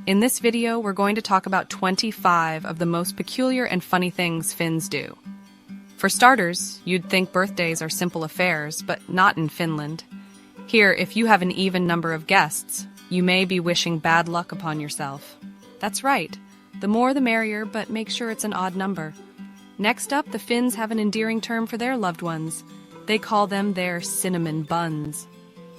In this video, we're going to talk about 25 of the most peculiar and funny things Finns do. For starters, you'd think birthdays are simple affairs, but not in Finland. Here, if you have an even number of guests, you may be wishing bad luck upon yourself. That's right. The more the merrier, but make sure it's an odd number. Next up, the Finns have an endearing term for their loved ones. They call them their cinnamon buns.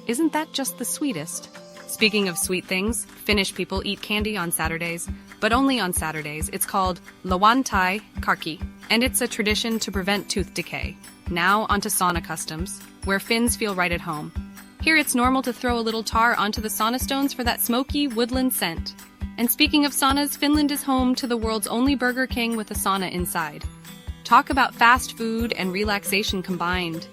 Isn't that just the sweetest? Speaking of sweet things, Finnish people eat candy on Saturdays, but only on Saturdays. It's called Lauantai Karkki, and it's a tradition to prevent tooth decay. Now onto sauna customs, where Finns feel right at home. Here it's normal to throw a little tar onto the sauna stones for that smoky woodland scent. And speaking of saunas, Finland is home to the world's only Burger King with a sauna inside. Talk about fast food and relaxation combined.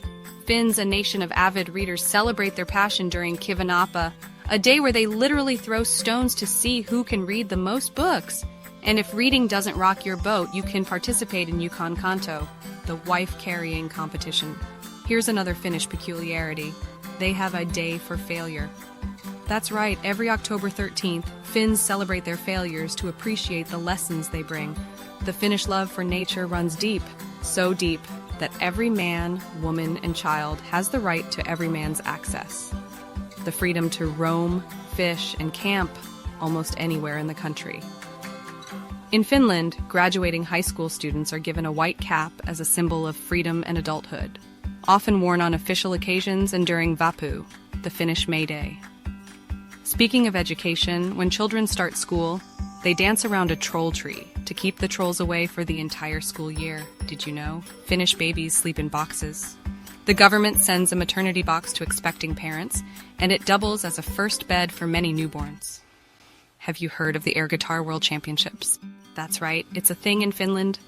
Finns, a nation of avid readers, celebrate their passion during Kivenapa, a day where they literally throw stones to see who can read the most books. And if reading doesn't rock your boat, you can participate in Yukon Kanto, the wife-carrying competition. Here's another Finnish peculiarity. They have a day for failure. That's right, every October 13th, Finns celebrate their failures to appreciate the lessons they bring. The Finnish love for nature runs deep, so deep that every man, woman, and child has the right to every man's access. The freedom to roam, fish, and camp almost anywhere in the country. In Finland, graduating high school students are given a white cap as a symbol of freedom and adulthood, often worn on official occasions and during Vappu, the Finnish May Day. Speaking of education, when children start school, they dance around a troll tree to keep the trolls away for the entire school year. Did you know? Finnish babies sleep in boxes. The government sends a maternity box to expecting parents, and it doubles as a first bed for many newborns. Have you heard of the Air Guitar World Championships? That's right, it's a thing in Finland.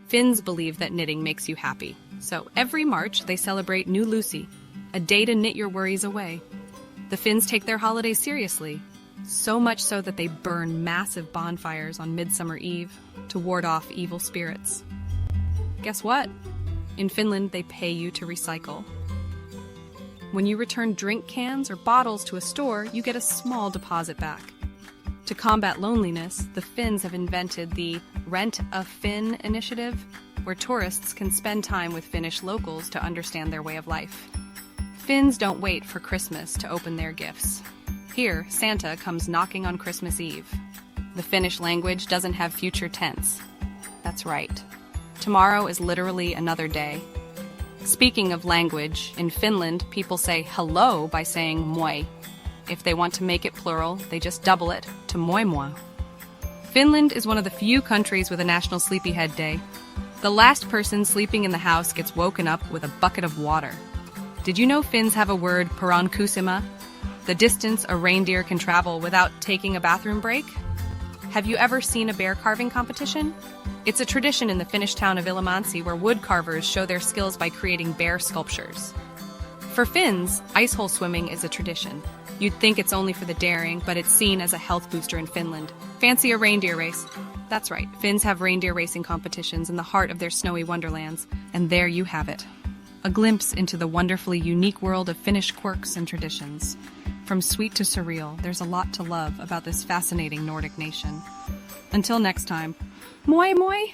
Finns believe that knitting makes you happy, so every March they celebrate New Lucy, a day to knit your worries away. The Finns take their holidays seriously, so much so that they burn massive bonfires on Midsummer Eve to ward off evil spirits. Guess what? In Finland, they pay you to recycle. When you return drink cans or bottles to a store, you get a small deposit back. To combat loneliness, the Finns have invented the Rent a Finn initiative, where tourists can spend time with Finnish locals to understand their way of life. Finns don't wait for Christmas to open their gifts. Here, Santa comes knocking on Christmas Eve. The Finnish language doesn't have future tense. That's right. Tomorrow is literally another day. Speaking of language, in Finland, people say hello by saying moi. If they want to make it plural, they just double it to moi moi. Finland is one of the few countries with a National Sleepyhead Day. The last person sleeping in the house gets woken up with a bucket of water. Did you know Finns have a word, parankusima? The distance a reindeer can travel without taking a bathroom break? Have you ever seen a bear carving competition? It's a tradition in the Finnish town of Ilomantsi where wood carvers show their skills by creating bear sculptures. For Finns, ice hole swimming is a tradition. You'd think it's only for the daring, but it's seen as a health booster in Finland. Fancy a reindeer race? That's right, Finns have reindeer racing competitions in the heart of their snowy wonderlands. And there you have it. A glimpse into the wonderfully unique world of Finnish quirks and traditions. From sweet to surreal, there's a lot to love about this fascinating Nordic nation. Until next time, moi moi!